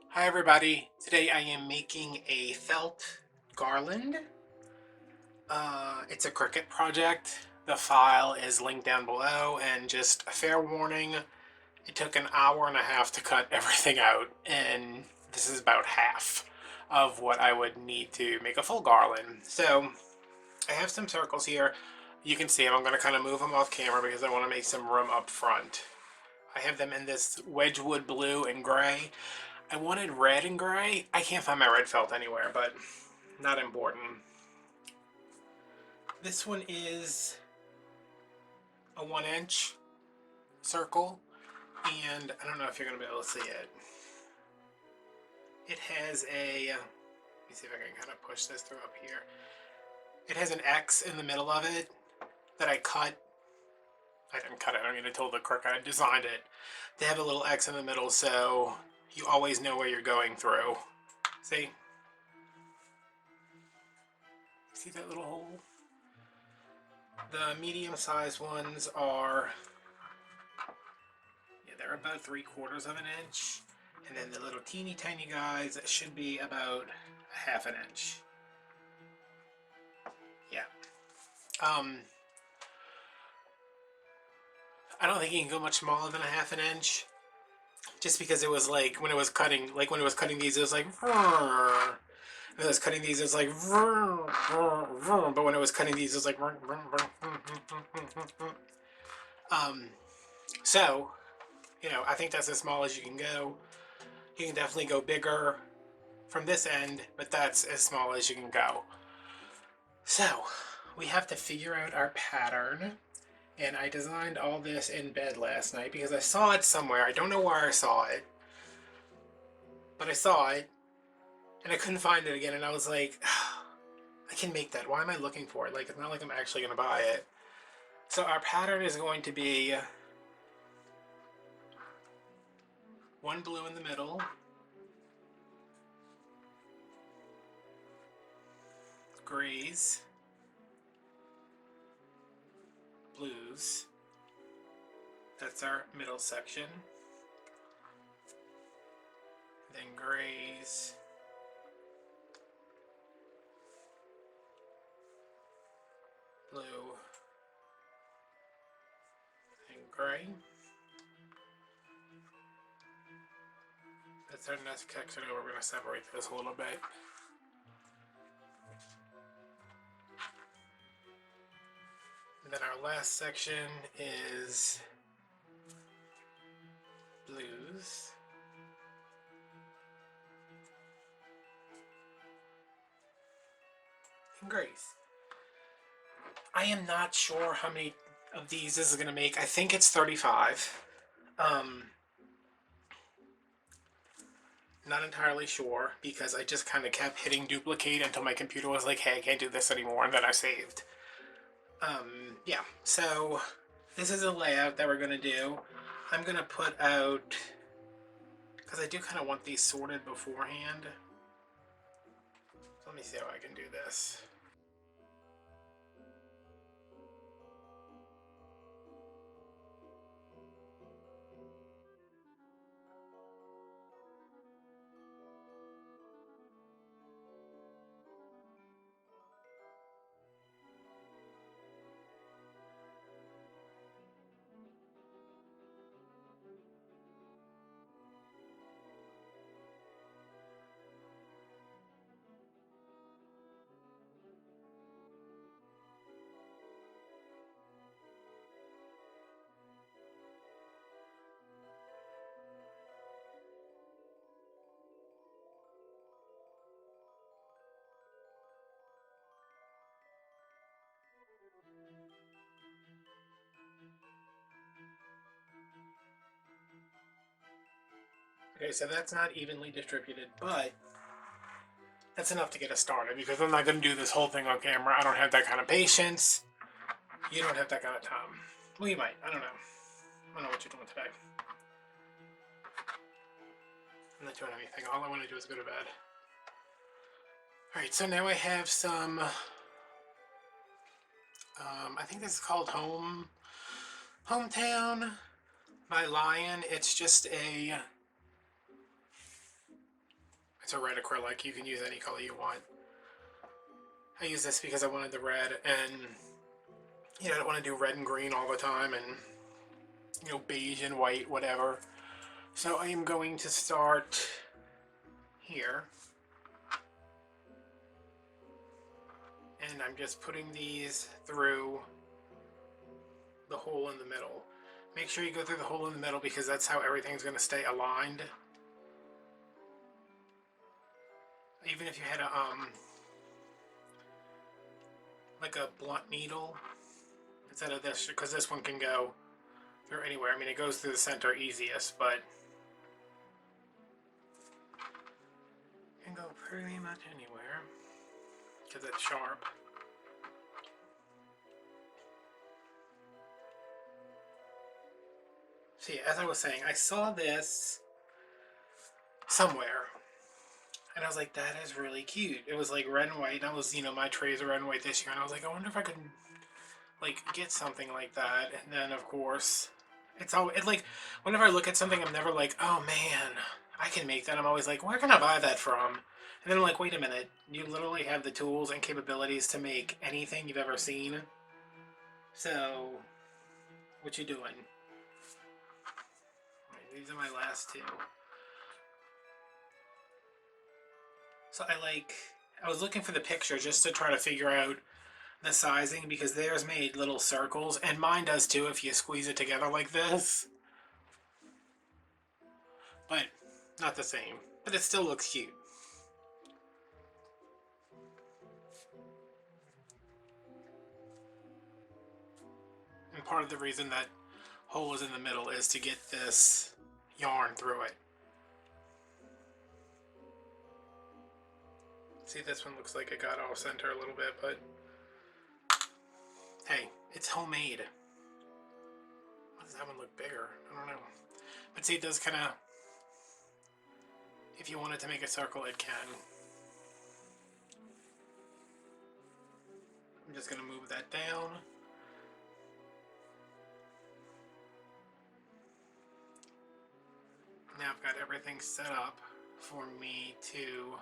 Hi everybody, today I am making a felt garland. It's a Cricut project. The file is linked down below, and just a fair warning, it took an hour and a half to cut everything out, and this is about half of what I would need to make a full garland. So I have some circles here. You can see them. I'm going to kind of move them off camera because I want to make some room up front. I have them in this Wedgwood blue and gray. I wanted red and gray. I can't find my red felt anywhere, but not important. This one is a 1-inch circle, and I don't know if you're going to be able to see it. It has a, let me see if I can kind of push this through up here. It has an X in the middle of it that I cut. I didn't cut it, I mean I told the Cricut I designed it. They have a little X in the middle so you always know where you're going through. See? See that little hole? The medium-sized ones are, yeah, they're about 3/4 of an inch, and then the little teeny tiny guys should be about 1/2 an inch. Yeah. I don't think you can go much smaller than 1/2 an inch, just because it was like when it was cutting, these, it was like. When I was cutting these, it was like, but when I was cutting these, it was like, so, I think that's as small as you can go. You can definitely go bigger from this end, but that's as small as you can go. So, we have to figure out our pattern, and I designed all this in bed last night because I saw it somewhere. I don't know where I saw it, but I saw it, and I couldn't find it again, and I was like, I can make that. Why am I looking for it? Like, it's not like I'm actually going to buy it. So our pattern is going to be one blue in the middle, grays, blues, that's our middle section, then grays, blue, and gray. That's our next section. We're going to separate this a little bit. And then our last section is blues, and grays. I am not sure how many of these this is going to make. I think it's 35. Not entirely sure because I just kind of kept hitting duplicate until my computer was like, hey, I can't do this anymore, and then I saved. Yeah, so this is a layout that we're going to do. I'm going to put out, because I do kind of want these sorted beforehand. So let me see how I can do this. Okay, so that's not evenly distributed, but that's enough to get us started because I'm not going to do this whole thing on camera. I don't have that kind of patience. You don't have that kind of time. Well, you might. I don't know. I don't know what you're doing today. I'm not doing anything. All I want to do is go to bed. Alright, so now I have some I think this is called Hometown by Lion. It's just it's a red acrylic. You can use any color you want. I use this because I wanted the red, and I don't want to do red and green all the time, and beige and white, whatever. So I am going to start here, and I'm just putting these through the hole in the middle. Make sure you go through the hole in the middle because that's how everything's going to stay aligned. Even if you had like a blunt needle instead of this, because this one can go through anywhere. I mean, it goes through the center easiest, but it can go pretty much anywhere because it's sharp. See, as I was saying, I saw this somewhere, and I was like, that is really cute. It was like red and white. That was, my trays are red and white this year, and I was like, I wonder if I could, like, get something like that. And then, of course, it's like, whenever I look at something, I'm never like, oh man, I can make that. I'm always like, where can I buy that from? And then I'm like, wait a minute, you literally have the tools and capabilities to make anything you've ever seen. So, what you doing? These are my last two. So I was looking for the picture just to try to figure out the sizing because theirs made little circles, and mine does too if you squeeze it together like this. But not the same. But it still looks cute. And part of the reason that hole is in the middle is to get this yarn through it. See, this one looks like it got off center a little bit, but hey, it's homemade. Why does that one look bigger? I don't know. But see, it does kind of, if you wanted to make a circle, it can. I'm just going to move that down. Now I've got everything set up for me to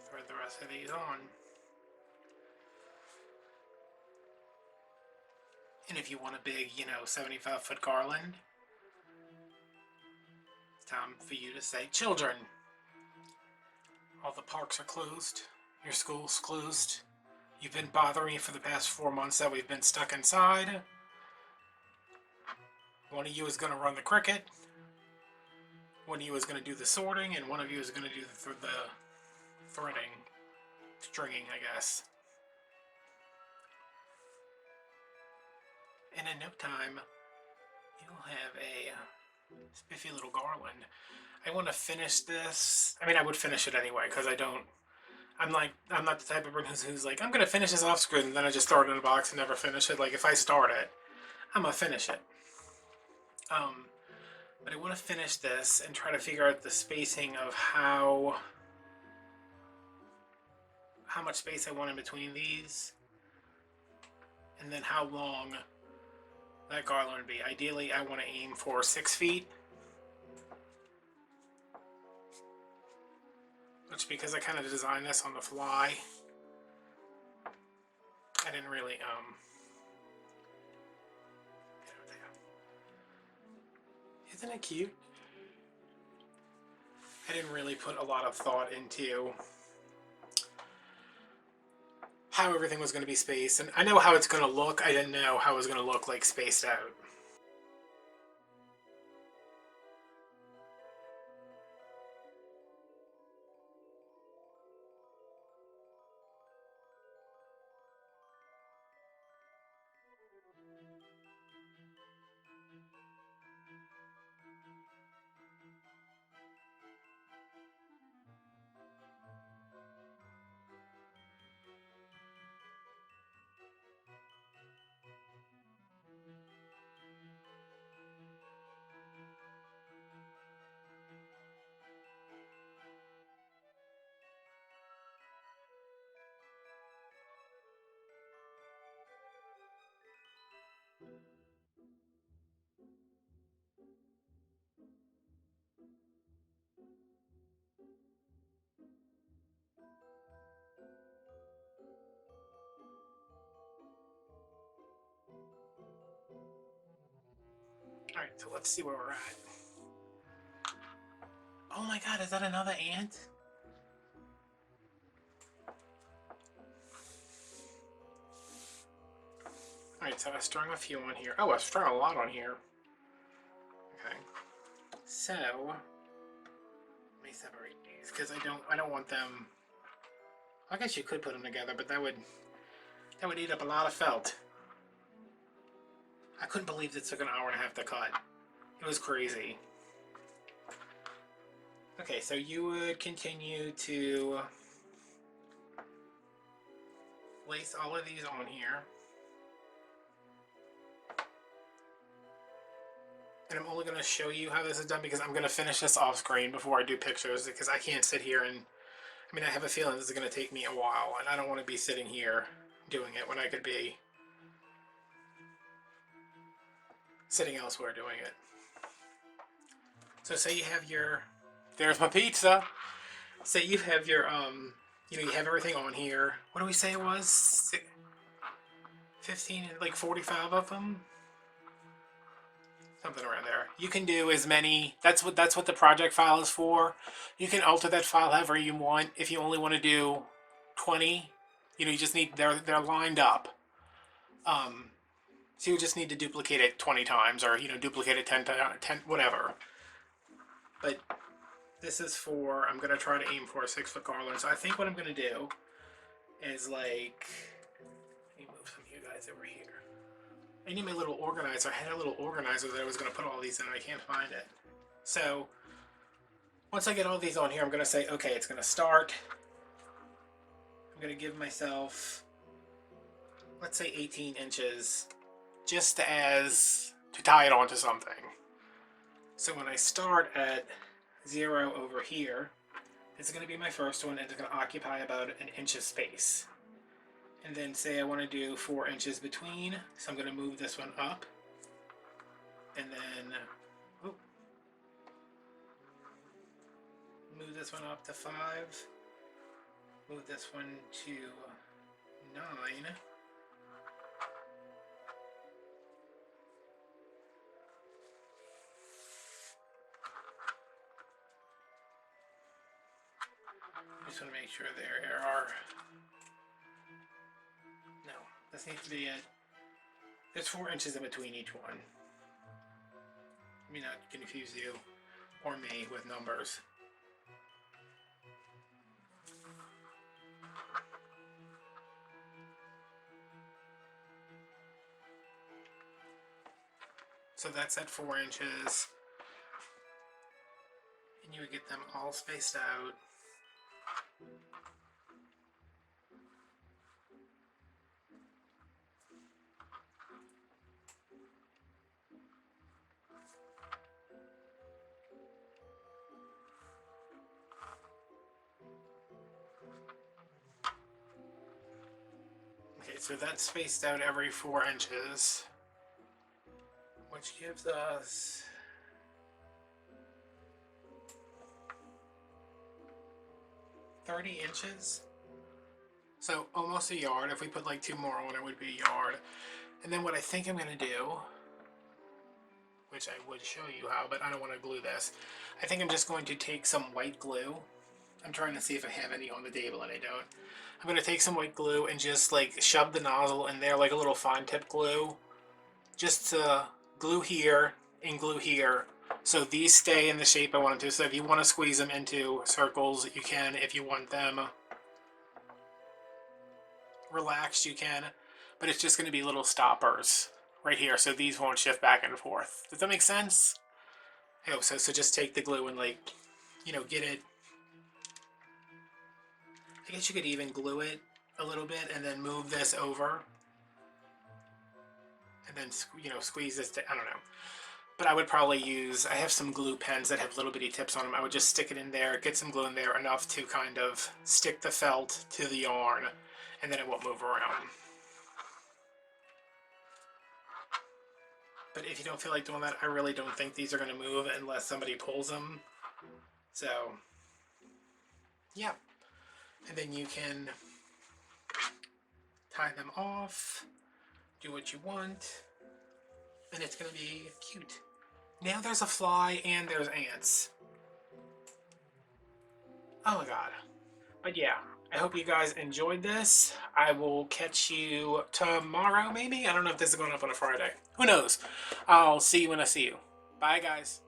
thread the rest of these on. And if you want a big, 75-foot garland, it's time for you to say, children, all the parks are closed, your school's closed, you've been bothering me for the past 4 months that we've been stuck inside. One of you is going to run the Cricut, one of you is going to do the sorting, and one of you is going to do the threading, stringing, I guess. And in no time, you'll have a spiffy little garland. I want to finish this. I mean, I would finish it anyway, because I'm not the type of person who's like, I'm going to finish this off screen, and then I just throw it in a box and never finish it. Like, if I start it, I'm going to finish it. But I want to finish this and try to figure out the spacing of how much space I want in between these, and then how long that garland would be. Ideally, I want to aim for 6 feet. Which, because I kind of designed this on the fly, I didn't really, isn't it cute? I didn't really put a lot of thought into how everything was going to be spaced, and I know how it's going to look. I didn't know how it was going to look like spaced out. So let's see where we're at. Oh my god, is that another ant? Alright, so I strung a few on here. Oh, I strung a lot on here. Okay. So let me separate these because I don't want them. I guess you could put them together, but that would eat up a lot of felt. I couldn't believe it took an hour and a half to cut. It was crazy. Okay, so you would continue to place all of these on here. And I'm only going to show you how this is done because I'm going to finish this off screen before I do pictures because I can't sit here and, I mean, I have a feeling this is going to take me a while and I don't want to be sitting here doing it when I could be sitting elsewhere doing it. So say you have your, there's my pizza. Say you have your, you have everything on here. What do we say it was? 15, like 45 of them? Something around there. You can do as many, that's what the project file is for. You can alter that file however you want. If you only want to do 20, you just need, they're lined up. So you just need to duplicate it 20 times or, duplicate it 10 times, 10, whatever. But this is for, I'm going to try to aim for a 6-foot garland. So I think what I'm going to do is like, let me move some of you guys over here. I need my little organizer. I had a little organizer that I was going to put all these in and I can't find it. So once I get all these on here, I'm going to say, okay, it's going to start. I'm going to give myself, let's say 18 inches, just as to tie it onto something. So when I start at 0 over here, this is going to be my first one, and it's going to occupy about an inch of space. And then say I want to do 4 inches between, so I'm going to move this one up, and then move this one up to 5, move this one to 9, just want to make sure there are, no, this needs to be it. There's 4 inches in between each one. Let me not confuse you or me with numbers. So that's at 4 inches. And you would get them all spaced out. Okay, so that's spaced out every 4 inches, which gives us 30 inches. So almost a yard. If we put like 2 more on, it would be a yard. And then what I think I'm going to do, which I would show you how, but I don't want to glue this. I think I'm just going to take some white glue. I'm trying to see if I have any on the table and I don't. I'm going to take some white glue and just like shove the nozzle in there like a little fine tip glue. Just to glue here and glue here. So these stay in the shape I want them to. So if you want to squeeze them into circles, you can. If you want them relaxed, you can. But it's just going to be little stoppers right here. So these won't shift back and forth. Does that make sense? Oh, so just take the glue and like, get it. I guess you could even glue it a little bit and then move this over. And then, squeeze this, I don't know. But I would probably use, I have some glue pens that have little bitty tips on them. I would just stick it in there, get some glue in there, enough to kind of stick the felt to the yarn, and then it won't move around. But if you don't feel like doing that, I really don't think these are going to move unless somebody pulls them. So, yeah. And then you can tie them off, do what you want, and it's going to be cute. Now there's a fly and there's ants. Oh my god. But yeah, I hope you guys enjoyed this. I will catch you tomorrow, maybe? I don't know if this is going up on a Friday. Who knows? I'll see you when I see you. Bye, guys.